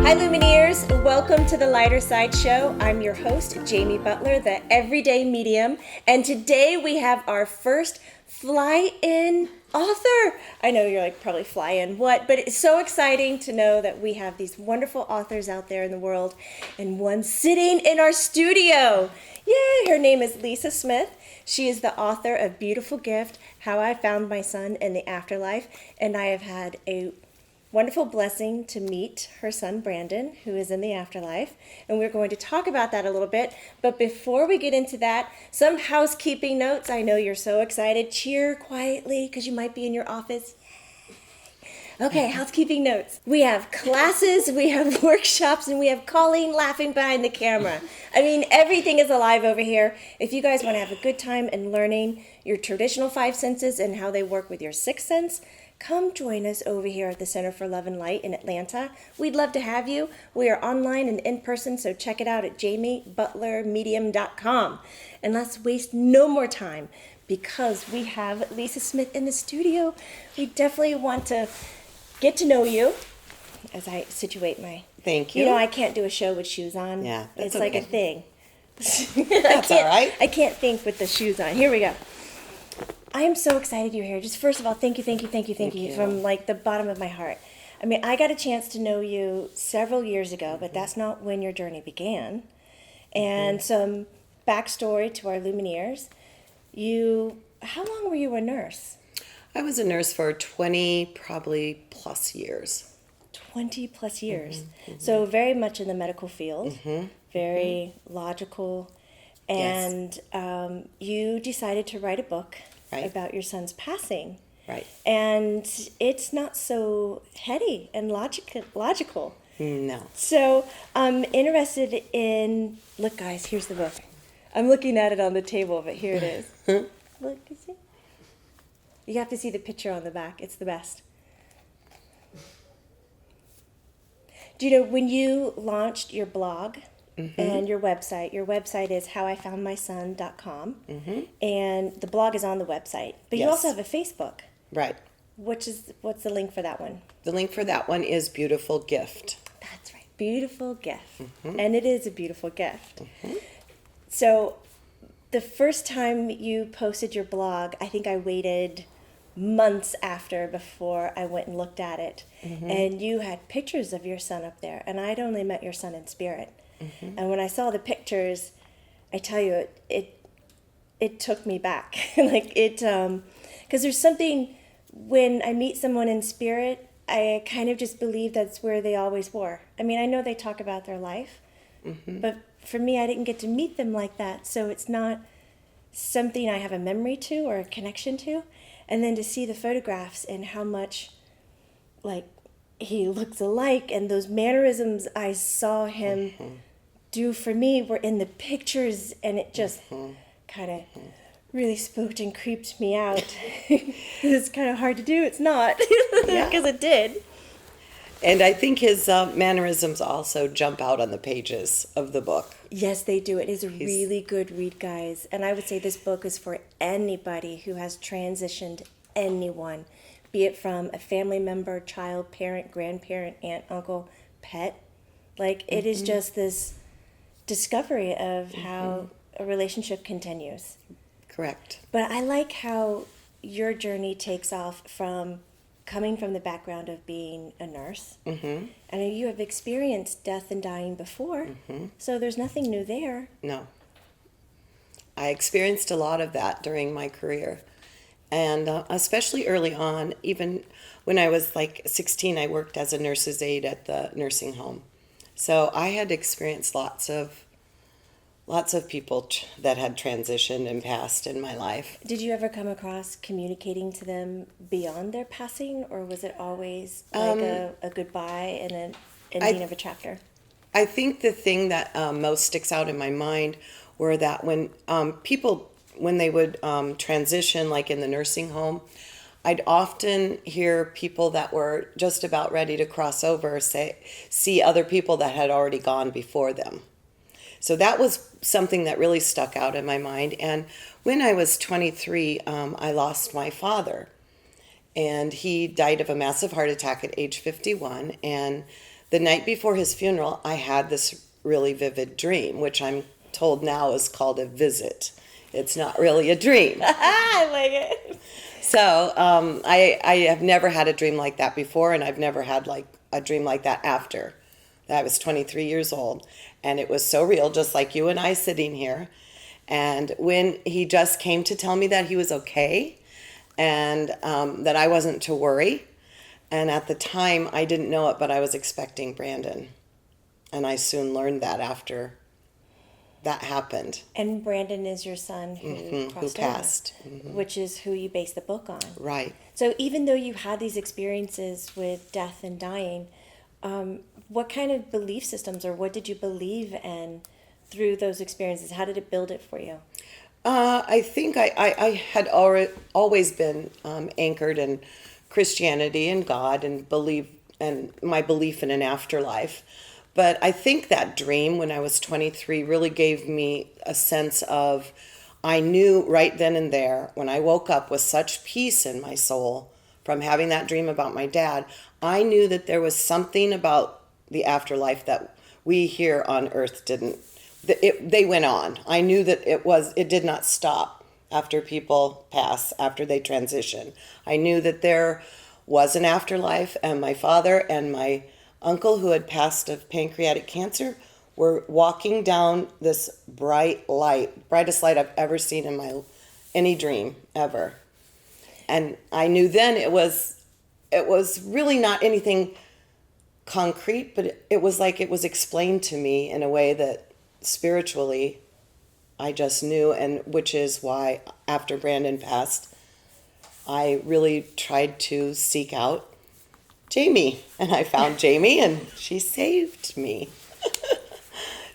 Hi Lumineers, welcome to the Lighter Side Show. I'm your host, Jamie Butler, the Everyday Medium, and today we have our first fly-in author. I know you're like, probably fly-in what, but it's so exciting to know that we have these wonderful authors out there in the world, and one sitting in our studio. Yay! Her name is Lisa Smith. She is the author of Beautiful Gift, How I Found My Son in the Afterlife, and I have had a wonderful blessing to meet her son Brandon, who is in the afterlife, and we're going to talk about that a little bit. But before we get into that, some housekeeping notes. I know you're so excited. Cheer quietly because you might be in your office. Okay, housekeeping notes. We have classes, we have workshops, and we have Colleen laughing behind the camera. I mean, everything is alive over here. If you guys want to have a good time and learning your traditional five senses and how they work with your sixth sense, come join us over here at the Center for Love and Light in Atlanta. We'd love to have you. We are online and in person, so check it out at jamiebutlermedium.com. And let's waste no more time because we have Lisa Smith in the studio. We definitely want to get to know you as I situate my... Thank you. You know, I can't do a show with shoes on. Yeah, that's it's like okay. a thing. That's all right. I can't think with the shoes on. Here we go. I am so excited you're here. Just first of all, thank you from like the bottom of my heart. I mean, I got a chance to know you several years ago, but that's not when your journey began. And some backstory to our Lumineers. How long were you a nurse? I was a nurse for 20 probably plus years. 20 plus years. So very much in the medical field, very logical. And you decided to write a book about your son's passing. Right. And it's not so heady and logical. No. So I'm interested in, look guys, here's the book. I'm looking at it on the table, but here it is. Look, you see? You have to see the picture on the back. It's the best. Do you know, when you launched your blog and your website is howifoundmyson.com, and the blog is on the website, but you also have a Facebook. Right. What's the link for that one? The link for that one is Beautiful Gift. That's right, Beautiful Gift. And it is a beautiful gift. So the first time you posted your blog, I think I waited months after before I went and looked at it. And you had pictures of your son up there, and I'd only met your son in spirit. And when I saw the pictures, I tell you, it took me back. Like it, because there's something, when I meet someone in spirit, I kind of just believe that's where they always were. I mean, I know they talk about their life, but for me, I didn't get to meet them like that. So it's not something I have a memory to or a connection to. And then to see the photographs and how much, like, he looks alike, and those mannerisms I saw him do for me were in the pictures, and it just kind of really spooked and creeped me out. It's kind of hard to do. It's not, because it did. And I think his mannerisms also jump out on the pages of the book. Yes, they do. It is a really good read, guys. And I would say this book is for anybody who has transitioned anyone, be it from a family member, child, parent, grandparent, aunt, uncle, pet. Like, it is just this discovery of how a relationship continues. Correct. But I like how your journey takes off from coming from the background of being a nurse. And you have experienced death and dying before, so there's nothing new there. No. I experienced a lot of that during my career. And especially early on, even when I was like 16, I worked as a nurse's aide at the nursing home. So I had experienced lots of people that had transitioned and passed in my life. Did you ever come across communicating to them beyond their passing, or was it always like a goodbye and an ending of a chapter? I think the thing that most sticks out in my mind were that when people, when they would transition, like in the nursing home, I'd often hear people that were just about ready to cross over see other people that had already gone before them. So that was something that really stuck out in my mind. And when I was 23, I lost my father. And he died of a massive heart attack at age 51. And the night before his funeral, I had this really vivid dream, which I'm told now is called a visit. It's not really a dream. I like it. So I have never had a dream like that before, and I've never had like a dream like that after. I was 23 years old, and it was so real, just like you and I sitting here. And when he just came to tell me that he was okay, and that I wasn't to worry. And at the time, I didn't know it, but I was expecting Brandon. And I soon learned that after that happened. And Brandon is your son who passed. Which is who you base the book on. Right. So even though you had these experiences with death and dying, what kind of belief systems or what did you believe in through those experiences? How did it build it for you? I think I had always been anchored in Christianity and God and my belief in an afterlife. But I think that dream when I was 23 really gave me a sense of, I knew right then and there when I woke up with such peace in my soul from having that dream about my dad, I knew that there was something about the afterlife that we here on earth didn't. They went on. I knew that it did not stop after people pass, after they transition. I knew that there was an afterlife, and my father and my uncle, who had passed of pancreatic cancer, were walking down this bright light, brightest light I've ever seen in any dream ever. And I knew then it was really not anything concrete, but it was like it was explained to me in a way that spiritually I just knew, and which is why after Brandon passed, I really tried to seek out Jamie, and I found Jamie, and she saved me.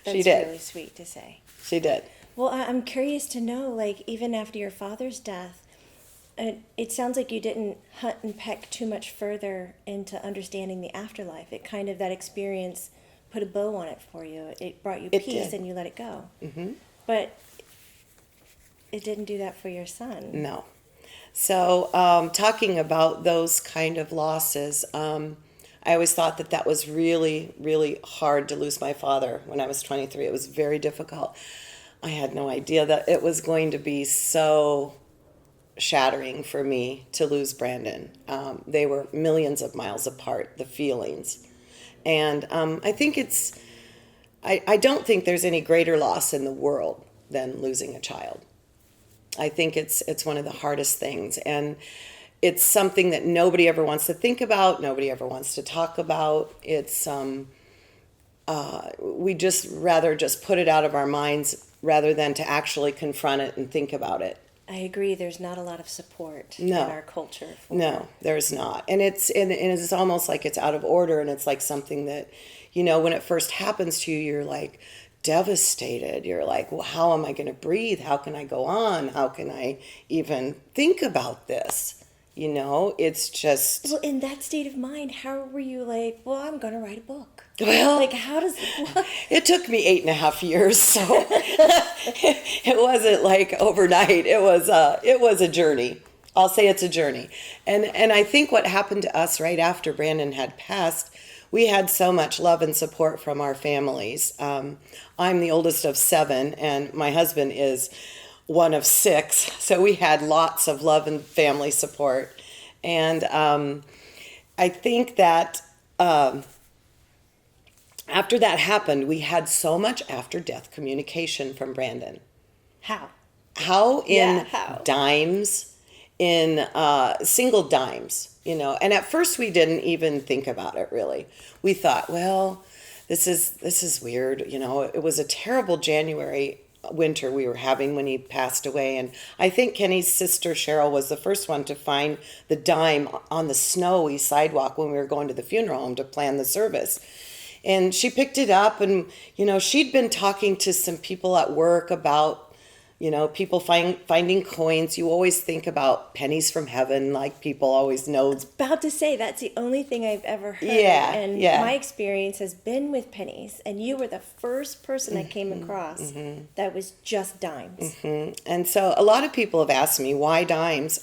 That's She did. really sweet to say. She did. Well, I'm curious to know, like, even after your father's death, it sounds like you didn't hunt and peck too much further into understanding the afterlife. It kind of, that experience put a bow on it for you. It brought you It peace did. and you let it go. Mm-hmm. But it didn't do that for your son. No. So talking about those kind of losses, I always thought that was really, really hard to lose my father when I was 23. It was very difficult. I had no idea that it was going to be so shattering for me to lose Brandon. They were millions of miles apart, the feelings. And I think I don't think there's any greater loss in the world than losing a child. I think it's one of the hardest things, and it's something that nobody ever wants to think about, nobody ever wants to talk about. It's we just rather just put it out of our minds rather than to actually confront it and think about it. I agree. There's not a lot of support No. in our culture. No, there's not. And it's almost like it's out of order, and it's like something that, when it first happens to you, you're like devastated. You're like, well, how am I going to breathe? How can I go on? How can I even think about this? It's just... Well, in that state of mind, how were you like, well, I'm going to write a book? Well, Like, how does... it took me 8.5 years, so it wasn't like overnight. It was a journey. I'll say it's a journey. And I think what happened to us right after Brandon had passed, we had so much love and support from our families. I'm the oldest of 7, and my husband is one of 6. So we had lots of love and family support. And I think that after that happened, we had so much after-death communication from Brandon. How? How? Dimes, in single dimes, And at first we didn't even think about it, really. We thought, well, this is weird. It was a terrible winter we were having when he passed away. And I think Kenny's sister Cheryl was the first one to find the dime on the snowy sidewalk when we were going to the funeral home to plan the service. And she picked it up, and, she'd been talking to some people at work about, people finding coins. You always think about pennies from heaven, like people always know. About to say, that's the only thing I've ever heard. Yeah. My experience has been with pennies, and you were the first person I came across that was just dimes. And so a lot of people have asked me, why dimes?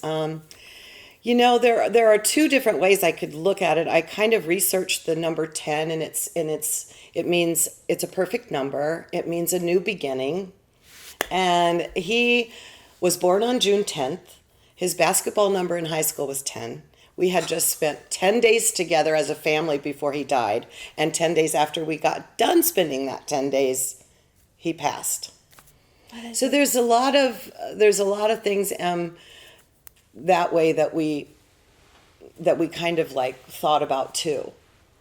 You know, there are two different ways I could look at it. I kind of researched the number 10, and it means it's a perfect number. It means a new beginning. And he was born on June 10th. His basketball number in high school was 10. We had just spent 10 days together as a family before he died, and 10 days after we got done spending that 10 days, he passed. So there's a lot of things that way that we kind of like thought about too.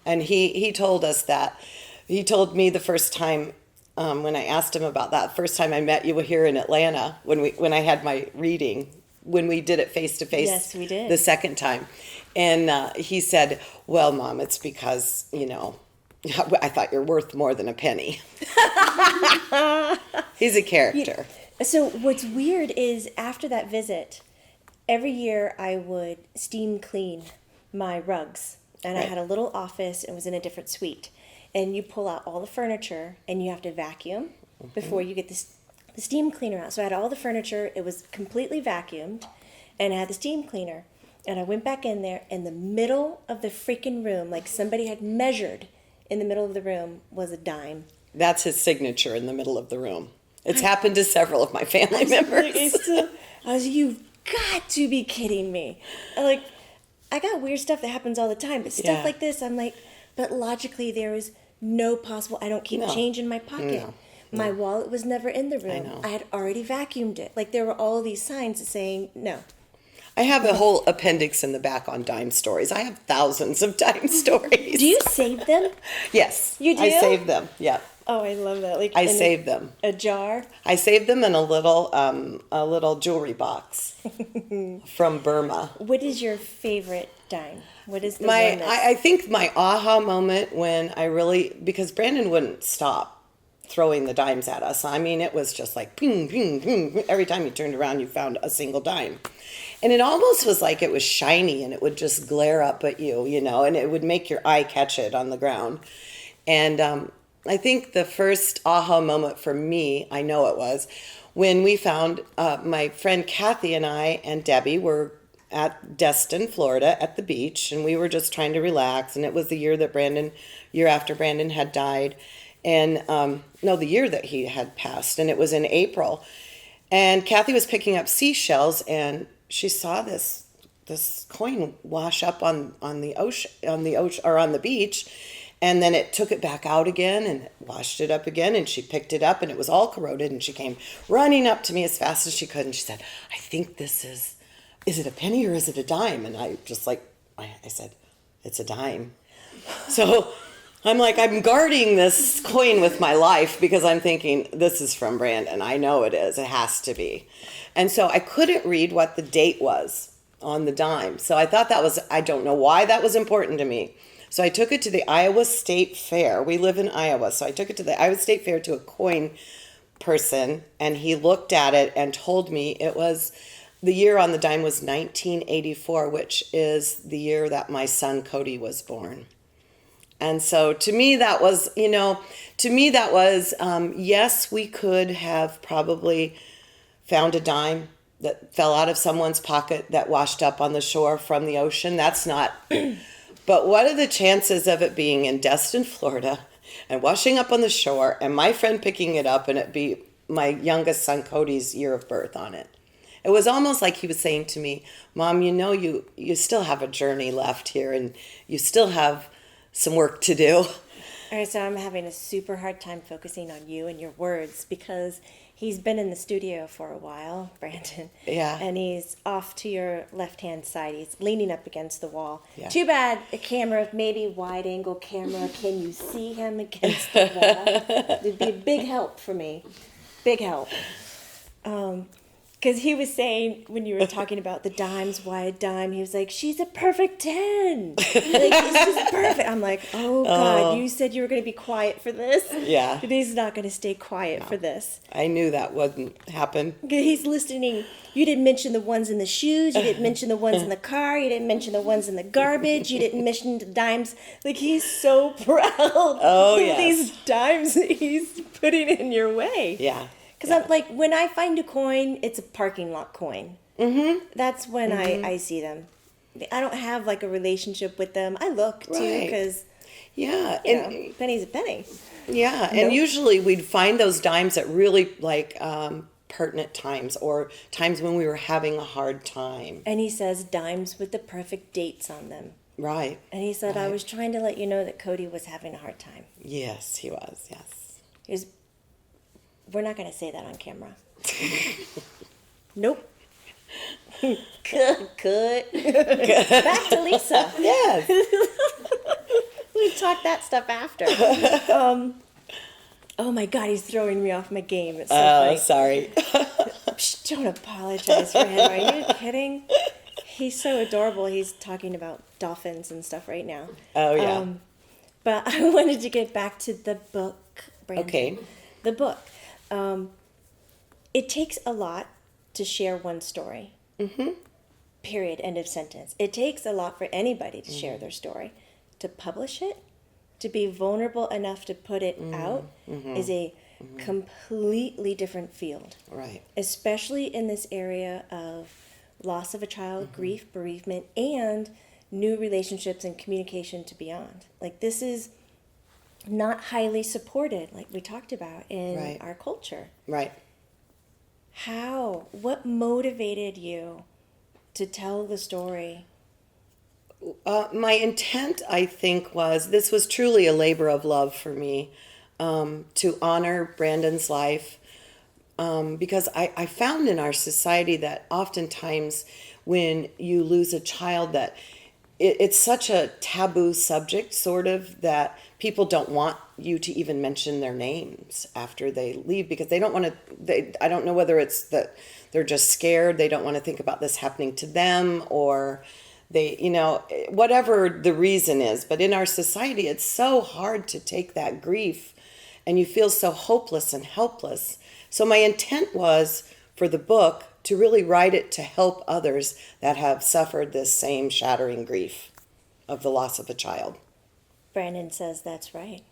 And he told us that. He told me the first time when I asked him about that, first time I met you here in Atlanta when I had my reading, when we did it face to face. Yes, we did. The second time. And he said, "Well, Mom, it's because, I thought you're worth more than a penny." He's a character. So what's weird is after that visit, every year I would steam clean my rugs. And I Right. had a little office and was in a different suite. And you pull out all the furniture and you have to vacuum before you get the steam cleaner out. So I had all the furniture. It was completely vacuumed. And I had the steam cleaner. And I went back in there. In the middle of the freaking room, like somebody had measured in the middle of the room, was a dime. That's his signature in the middle of the room. It's happened to several of my family members. I was, you've got to be kidding me. I got weird stuff that happens all the time, but stuff Yeah. like this, I'm like, but logically there is no possible, I don't keep No. change in my pocket. No. My wallet was never in the room. know. I had already vacuumed it. Like there were all these signs saying no. I have a whole appendix in the back on dime stories. I have thousands of dime stories. Do you save them? Yes. You do? I save them. Yeah. Oh, I love that. Like I in save them. a jar. I saved them in a little jewelry box from Burma. What is your favorite dime? What is the one I think my aha moment when because Brandon wouldn't stop throwing the dimes at us. I mean, it was just like ping, ping, ping. Every time you turned around, you found a single dime. And it almost was like it was shiny and it would just glare up at you, and it would make your eye catch it on the ground. And I think the first aha moment for me, I know it was, when we found my friend Kathy and I and Debbie were at Destin, Florida, at the beach, and we were just trying to relax. And it was the year after Brandon had died, and the year that he had passed, and it was in April. And Kathy was picking up seashells, and she saw this coin wash up on the ocean or on the beach. And then it took it back out again and it washed it up again, and she picked it up and it was all corroded, and she came running up to me as fast as she could, and she said, "I think this is it a penny or is it a dime?" And I just I said, "It's a dime." So I'm guarding this coin with my life because I'm thinking, this is from Brandon. I know it is. It has to be. And so I couldn't read what the date was on the dime. So I thought I don't know why that was important to me. So I took it to the Iowa State Fair. We live in Iowa. So I took it to the Iowa State Fair to a coin person, and he looked at it and told me it was, the year on the dime was 1984, which is the year that my son Cody was born. And so to me that was, yes, we could have probably found a dime that fell out of someone's pocket that washed up on the shore from the ocean. That's not... But what are the chances of it being in Destin, Florida, and washing up on the shore, and my friend picking it up, and it be my youngest son Cody's year of birth on it? It was almost like he was saying to me, "Mom, you still have a journey left here, and you still have some work to do." All right, so I'm having a super hard time focusing on you and your words because he's been in the studio for a while, Brandon. Yeah. And he's off to your left-hand side. He's leaning up against the wall. Yeah. Too bad the camera, maybe wide-angle camera, can you see him against the wall? It'd be a big help for me. Big help. Because he was saying, when you were talking about the dimes, why a dime, he was like, she's a perfect 10. Like, it's just perfect. I'm like, oh, God, you said you were going to be quiet for this? Yeah. But he's not going to stay quiet for this. I knew that wouldn't happen. He's listening. You didn't mention the ones in the shoes. You didn't mention the ones in the car. You didn't mention the ones in the garbage. You didn't mention the dimes. Like, he's so proud of yes. these dimes that he's putting in your way. Yeah. Because I'm like, when I find a coin, it's a parking lot coin. Mm-hmm. That's when I see them. I don't have like a relationship with them. I look too Right. because Yeah, you know, penny's a penny. yeah, Nope. and usually we'd find those dimes at really like pertinent times or times when we were having a hard time. And he says dimes with the perfect dates on them. Right. And he said, I Right. was trying to let you know that Cody was having a hard time. Yes, he was. Yes. He was, we're not going to say that on camera. Nope. Cut. Back to Lisa. Yes. We talk that stuff after. Oh my God, he's throwing me off my game. It's so Oh, funny. sorry. Psh, don't apologize for him. Are you kidding? He's so adorable. He's talking about dolphins and stuff right now. Oh, yeah. But I wanted to get back to the book, Brandon. Okay. The book. It takes a lot to share one story. Mm-hmm. Period. End of sentence. It takes a lot for anybody to share their story. To publish it, to be vulnerable enough to put it out, is a completely different field. Right. Especially in this area of loss of a child, grief, bereavement, and new relationships and communication to beyond. Like, this is not highly supported, like we talked about in Right. our culture. Right. What motivated you to tell the story? My intent, I think, this was truly a labor of love for me, to honor Brandon's life, because I found in our society that oftentimes when you lose a child that it's such a taboo subject, sort of, that people don't want you to even mention their names after they leave because they don't want to, I don't know whether it's that they're just scared, they don't want to think about this happening to them, or they, whatever the reason is. But in our society, it's so hard to take that grief and you feel so hopeless and helpless. So my intent was for the book to really write it to help others that have suffered this same shattering grief of the loss of a child. Brandon says that's right.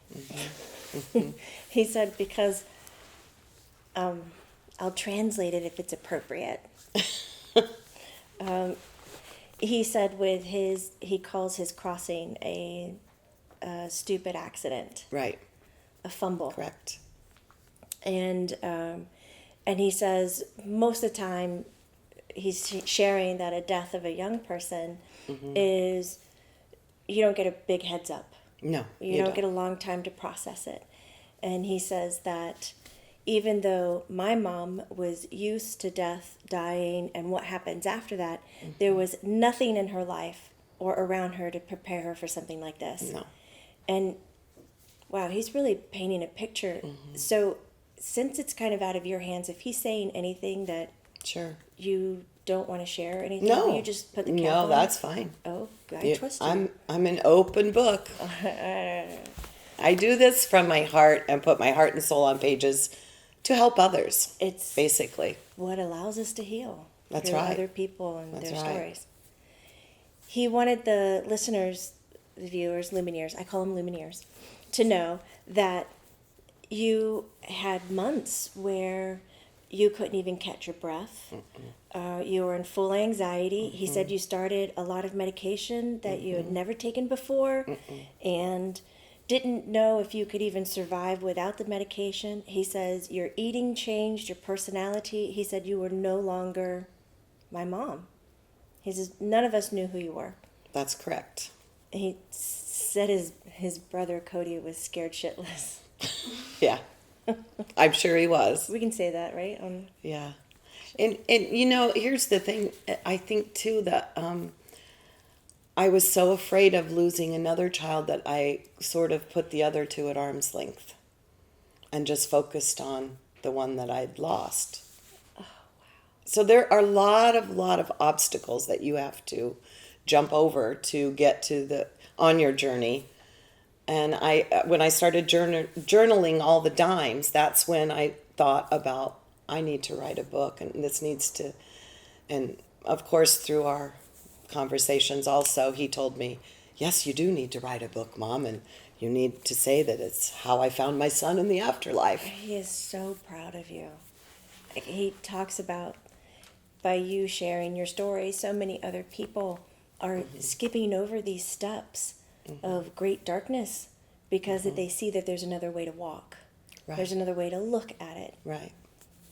He said, because I'll translate it if it's appropriate. He said he calls his crossing a stupid accident, Right. a fumble. Correct. And he says most of the time he's sharing that a death of a young person is, you don't get a big heads up. No, You don't get a long time to process it. And he says that even though my mom was used to death, dying, and what happens after that, there was nothing in her life or around her to prepare her for something like this. No. And wow, he's really painting a picture. So since it's kind of out of your hands, if he's saying anything that Sure. you don't want to share or anything, No. you just put the cap No, on? that's fine. Oh, I trust you. I'm an open book. I do this from my heart and put my heart and soul on pages to help others. It's basically what allows us to heal. That's through right. Other people and That's their right. stories. He wanted the listeners, the viewers, Lumineers, I call them Lumineers, to know that you had months where you couldn't even catch your breath. You were in full anxiety. He said you started a lot of medication that you had never taken before and didn't know if you could even survive without the medication. He says your eating changed, your personality. He said you were no longer my mom. He says none of us knew who you were. That's correct. He said his brother Cody was scared shitless. Yeah. I'm sure he was. We can say that, right? Yeah. And here's the thing. I think too that I was so afraid of losing another child that I sort of put the other two at arm's length and just focused on the one that I'd lost. Oh, wow. So there are a lot of obstacles that you have to jump over to get to on your journey. And when I started journaling all the dimes, that's when I thought about, I need to write a book, and this needs to, and of course through our conversations also, he told me, yes, you do need to write a book, Mom, and you need to say that it's how I found my son in the afterlife. He is so proud of you. He talks about, by you sharing your story, so many other people are skipping over these steps of great darkness because that they see that there's another way to walk. Right. There's another way to look at it. Right.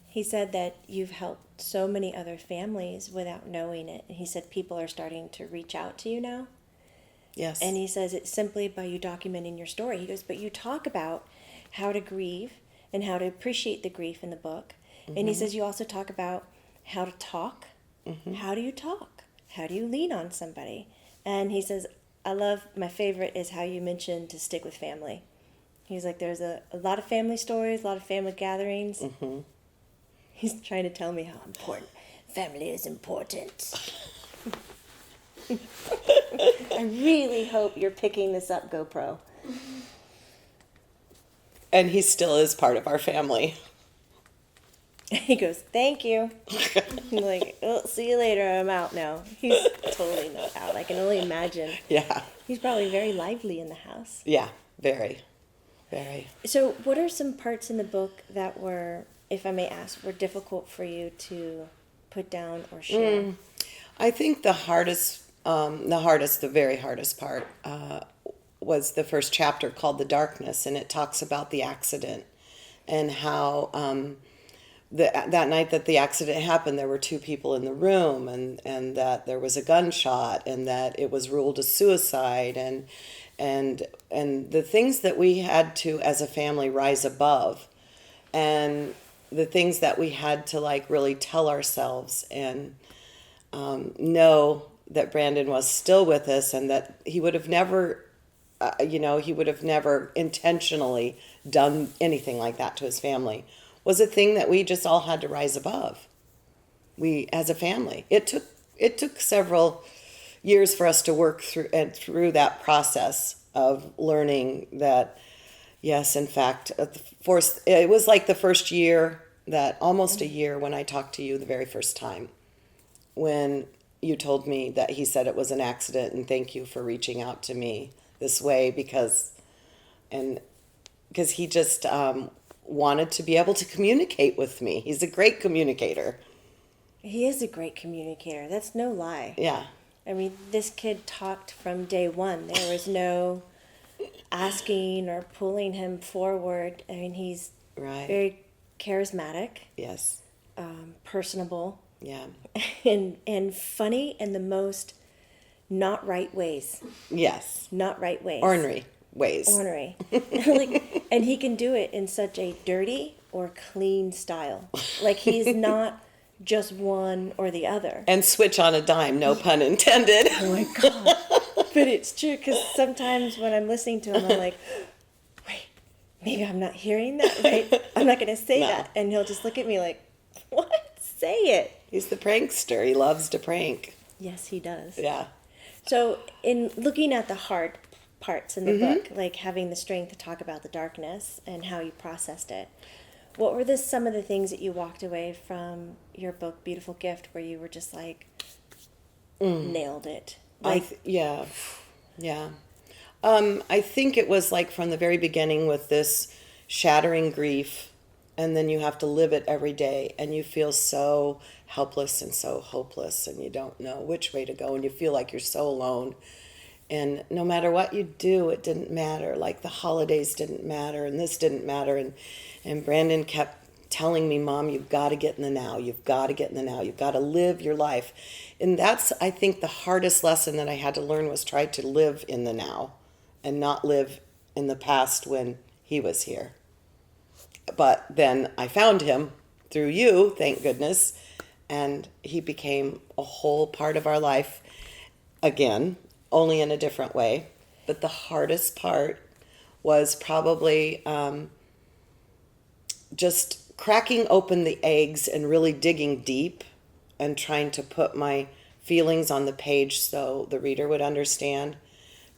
He said that you've helped so many other families without knowing it. And he said people are starting to reach out to you now. Yes. And he says it's simply by you documenting your story. He goes, but you talk about how to grieve and how to appreciate the grief in the book. And he says you also talk about how to talk. How do you talk? How do you lean on somebody? And he says, my favorite is how you mentioned to stick with family. He's like, there's a lot of family stories, a lot of family gatherings. He's trying to tell me how important family is important. I really hope you're picking this up, GoPro. And he still is part of our family. He goes, thank you. I'm like, oh, see you later. I'm out now. He's totally not out. I can only imagine. Yeah. He's probably very lively in the house. Yeah. Very. Very. So what are some parts in the book that were, if I may ask, were difficult for you to put down or share? I think the very hardest part was the first chapter called The Darkness, and it talks about the accident and how that night that the accident happened, there were 2 people in the room, and that there was a gunshot, and that it was ruled a suicide, and the things that we had to, as a family, rise above, and the things that we had to like really tell ourselves and know that Brandon was still with us, and that he would have never, he would have never intentionally done anything like that to his family, was a thing that we just all had to rise above. We, as a family, it took several years for us to work through that process of learning that, yes, in fact, it was like the first year, almost a year, when I talked to you the very first time, when you told me that he said it was an accident, and thank you for reaching out to me this way, because he just wanted to be able to communicate with me. He's a great communicator. He is a great communicator. That's no lie. Yeah. I mean, this kid talked from day one. There was no asking or pulling him forward. I mean, he's very charismatic. Yes. Personable. Yeah. And funny in the most not right ways. Yes. Not right ways. Ornery ways. Ornery. And he can do it in such a dirty or clean style. Like, he's not just one or the other. And switch on a dime, no pun intended. Oh my God. But it's true, because sometimes when I'm listening to him, I'm like, wait, maybe I'm not hearing that right. I'm not going to say that. And he'll just look at me like, what? Say it. He's the prankster. He loves to prank. Yes, he does. Yeah. So in looking at the hard parts in the book, like having the strength to talk about the darkness and how you processed it, what were some of the things that you walked away from your book, Beautiful Gift, where you were just like, nailed it? Like, Yeah. I think it was like from the very beginning with this shattering grief, and then you have to live it every day, and you feel so helpless and so hopeless, and you don't know which way to go, and you feel like you're so alone. And no matter what you do, it didn't matter. Like the holidays didn't matter, and this didn't matter. And Brandon kept telling me, Mom, you've got to get in the now. You've got to get in the now. You've got to live your life. And that's, I think, the hardest lesson that I had to learn, was try to live in the now and not live in the past when he was here. But then I found him through you, thank goodness, and he became a whole part of our life again, only in a different way. But the hardest part was probably just cracking open the eggs and really digging deep and trying to put my feelings on the page so the reader would understand,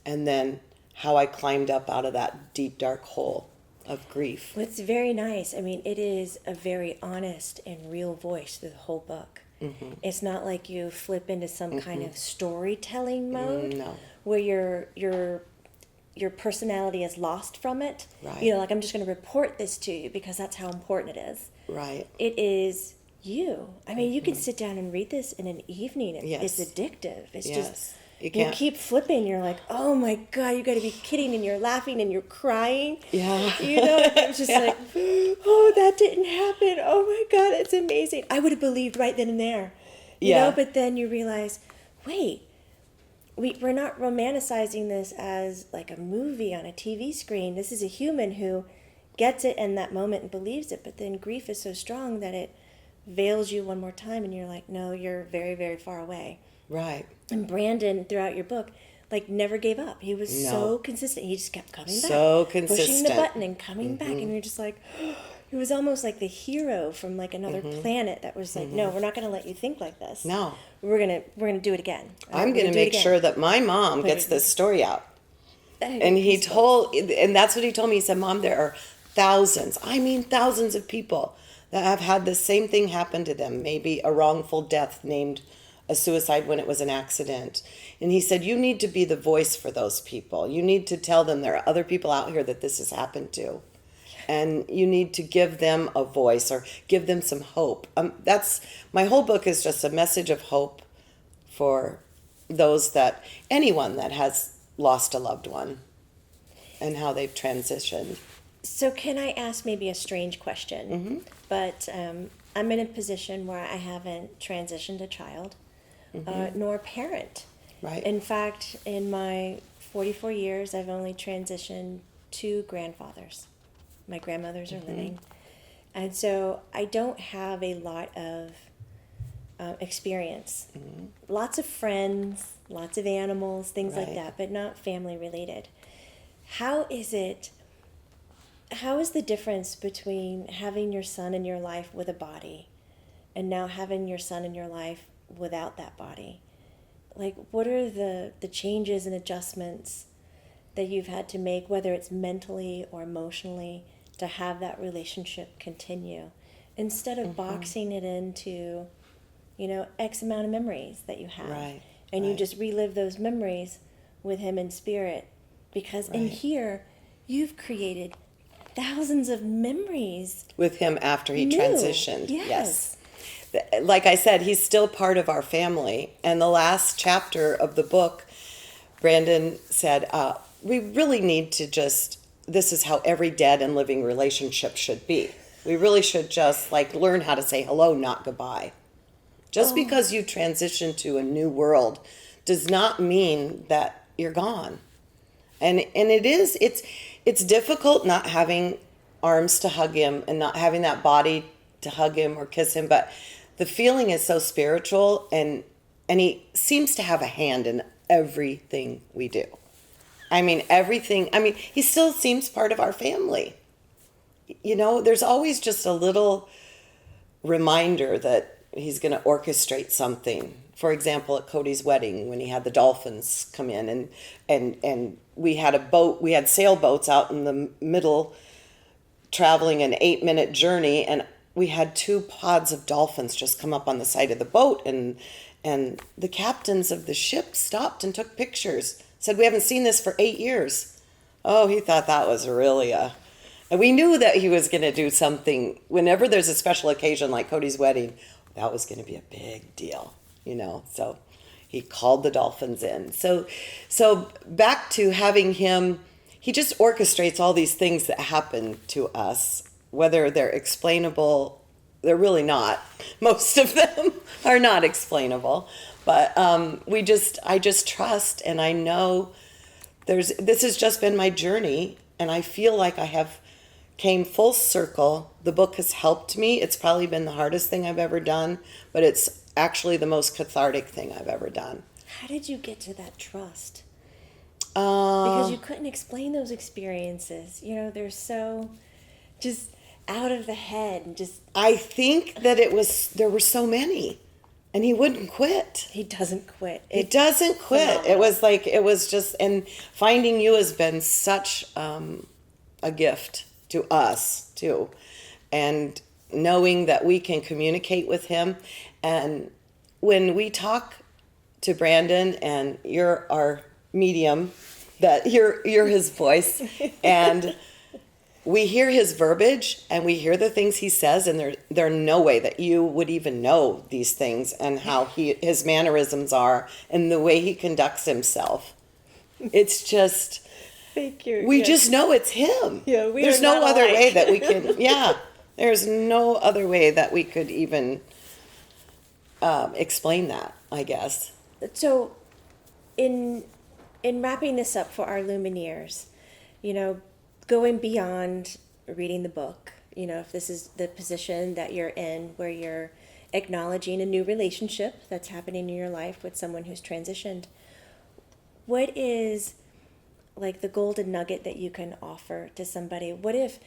and then how I climbed up out of that deep, dark hole of grief. Well, it's very nice. I mean, it is a very honest and real voice through the whole book. Mm-hmm. It's not like you flip into some kind of storytelling mode where your personality is lost from it. Right. You know, like, I'm just going to report this to you because that's how important it is. Right. It is you. I mean, you can sit down and read this in an evening. It's addictive. It's just You can't. keep flipping. You're like, oh my God, you got to be kidding. And you're laughing and you're crying. Yeah. You know, and it was just like, oh, that didn't happen. Oh my God, it's amazing. I would have believed right then and there. You know, but then you realize, wait, we're not romanticizing this as like a movie on a TV screen. This is a human who gets it in that moment and believes it. But then grief is so strong that it veils you one more time, and you're like, no, you're very, very far away. Right. And Brandon, throughout your book, like never gave up. He was so consistent. He just kept coming back. So consistent. Pushing the button and coming back. And you're just like, he was almost like the hero from like another planet that was like, no, we're not going to let you think like this. No. We're gonna do it again. I'm going to make sure that my mom gets this story out. And and that's what he told me. He said, Mom, there are thousands, I mean thousands of people that have had the same thing happen to them. Maybe a wrongful death named a suicide when it was an accident. And he said, you need to be the voice for those people. You need to tell them there are other people out here that this has happened to. And you need to give them a voice or give them some hope. That's my whole book is just a message of hope for anyone that has lost a loved one and how they've transitioned. So can I ask maybe a strange question? But I'm in a position where I haven't transitioned a child, nor a parent. Right. In fact, in my 44 years, I've only transitioned 2 grandfathers. My grandmothers are living. And so I don't have a lot of experience. Lots of friends, lots of animals, things like that, but not family related. How is the difference between having your son in your life with a body and now having your son in your life without that body? Like, what are the changes and adjustments that you've had to make, whether it's mentally or emotionally, to have that relationship continue instead of boxing it into, X amount of memories that you have. Right. And you just relive those memories with him in spirit. Because in here, you've created thousands of memories with him after he transitioned. Yes. Like I said, he's still part of our family. And the last chapter of the book, Brandon said, we really need to this is how every dead and living relationship should be. We really should just learn how to say hello, not goodbye. Just because you transition to a new world does not mean that you're gone. And it's difficult not having arms to hug him and not having that body to hug him or kiss him, but the feeling is so spiritual, and he seems to have a hand in everything we do. Everything. He still seems part of our family. There's always just a little reminder that he's going to orchestrate something. For example, at Cody's wedding, when he had the dolphins come in and we had sailboats out in the middle traveling an 8-minute journey, and we had 2 pods of dolphins just come up on the side of the boat, and the captains of the ship stopped and took pictures. Said, we haven't seen this for 8 years. Oh, he thought that was really and we knew that he was going to do something. Whenever there's a special occasion like Cody's wedding, that was going to be a big deal, So he called the dolphins in. So back to having him, he just orchestrates all these things that happen to us, whether they're explainable. They're really not. Most of them are not explainable. But I just trust, and I know this has just been my journey, and I feel like I have came full circle. The book has helped me. It's probably been the hardest thing I've ever done, but it's actually the most cathartic thing I've ever done. How did you get to that trust? Because you couldn't explain those experiences. They're so just out of the head and just. I think that there were so many. And he wouldn't quit. He doesn't quit. He doesn't quit. It was just, and finding you has been such a gift to us too. And knowing that we can communicate with him. And when we talk to Brandon, and you're our medium, that you're his voice, and we hear his verbiage and we hear the things he says, and there's no way that you would even know these things and how his mannerisms are and the way he conducts himself. It's just, we just know it's him. Yeah, there's no other way that we can, there's no other way that we could even explain that, I guess. So, in wrapping this up for our Lumineers, going beyond reading the book, if this is the position that you're in where you're acknowledging a new relationship that's happening in your life with someone who's transitioned, what is like the golden nugget that you can offer to somebody? What if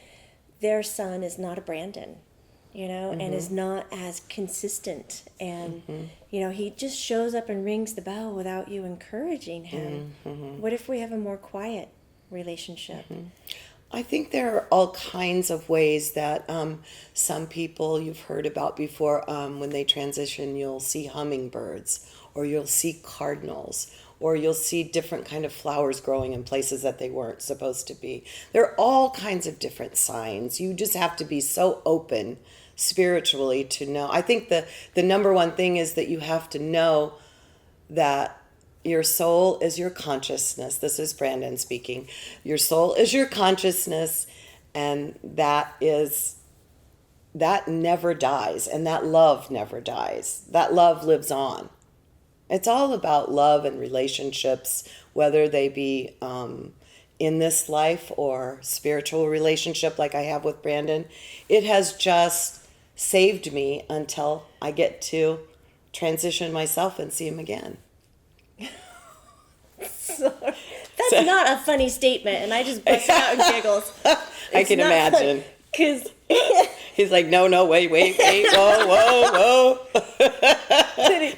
their son is not a Brandon, and is not as consistent, and he just shows up and rings the bell without you encouraging him? What if we have a more quiet relationship? I think there are all kinds of ways that some people you've heard about before, when they transition, you'll see hummingbirds, or you'll see cardinals, or you'll see different kind of flowers growing in places that they weren't supposed to be. There are all kinds of different signs. You just have to be so open spiritually to know. I think the number one thing is that you have to know that your soul is your consciousness. This is Brandon speaking. Your soul is your consciousness, and that never dies, and that love never dies. That love lives on. It's all about love and relationships, whether they be in this life or spiritual relationship like I have with Brandon. It has just saved me until I get to transition myself and see him again. That's not a funny statement, and I just bust out in giggles. I can imagine. Because he's like, no, wait, whoa.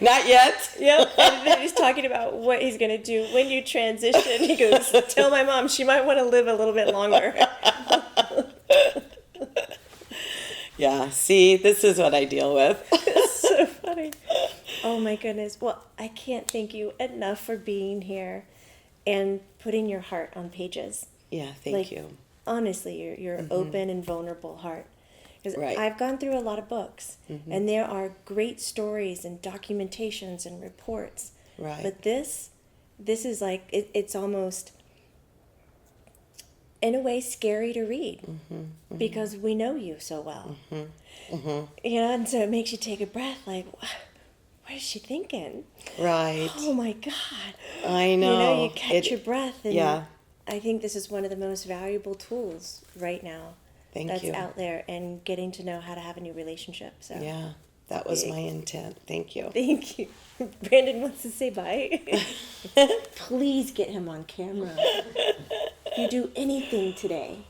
Not yet. Yep. And then he's talking about what he's going to do when you transition. He goes, tell my mom she might want to live a little bit longer. Yeah, see, this is what I deal with. It's so funny. Oh my goodness. Well, I can't thank you enough for being here and putting your heart on pages. Yeah, thank you. Honestly, your open and vulnerable heart. Because Right. I've gone through a lot of books, and there are great stories and documentations and reports. Right. But this is like, it's almost, in a way, scary to read because we know you so well. And so it makes you take a breath, like, what is she thinking? Right. Oh my God. I know. You catch your breath. And yeah. I think this is one of the most valuable tools right now Thank you. that's out there, and getting to know how to have a new relationship. So Yeah, that was my intent. Thank you. thank you. Brandon wants to say bye. Please get him on camera. If you do anything today,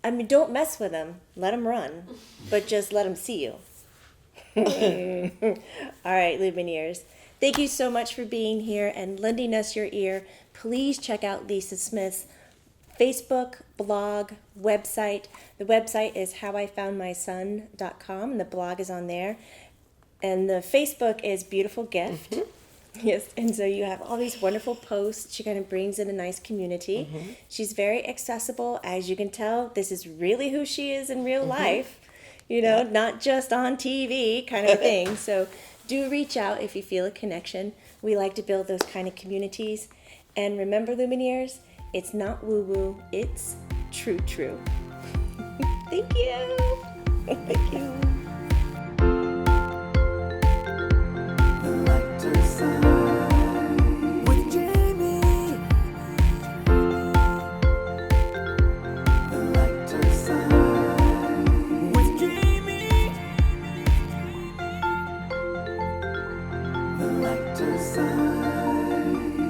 I mean, don't mess with him. Let him run, but just let him see you. All right, Lumineers. Thank you so much for being here and lending us your ear. Please check out Lisa Smith's Facebook, blog, website. The website is howifoundmyson.com, and the blog is on there. And the Facebook is Beautiful Gift. Yes, and so you have all these wonderful posts. She kind of brings in a nice community. She's very accessible. As you can tell, this is really who she is in real life, not just on TV kind of thing. So do reach out if you feel a connection. We like to build those kind of communities. And remember, Lumineers, it's not woo-woo, it's true. Thank you. Thank you.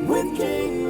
With Jamie.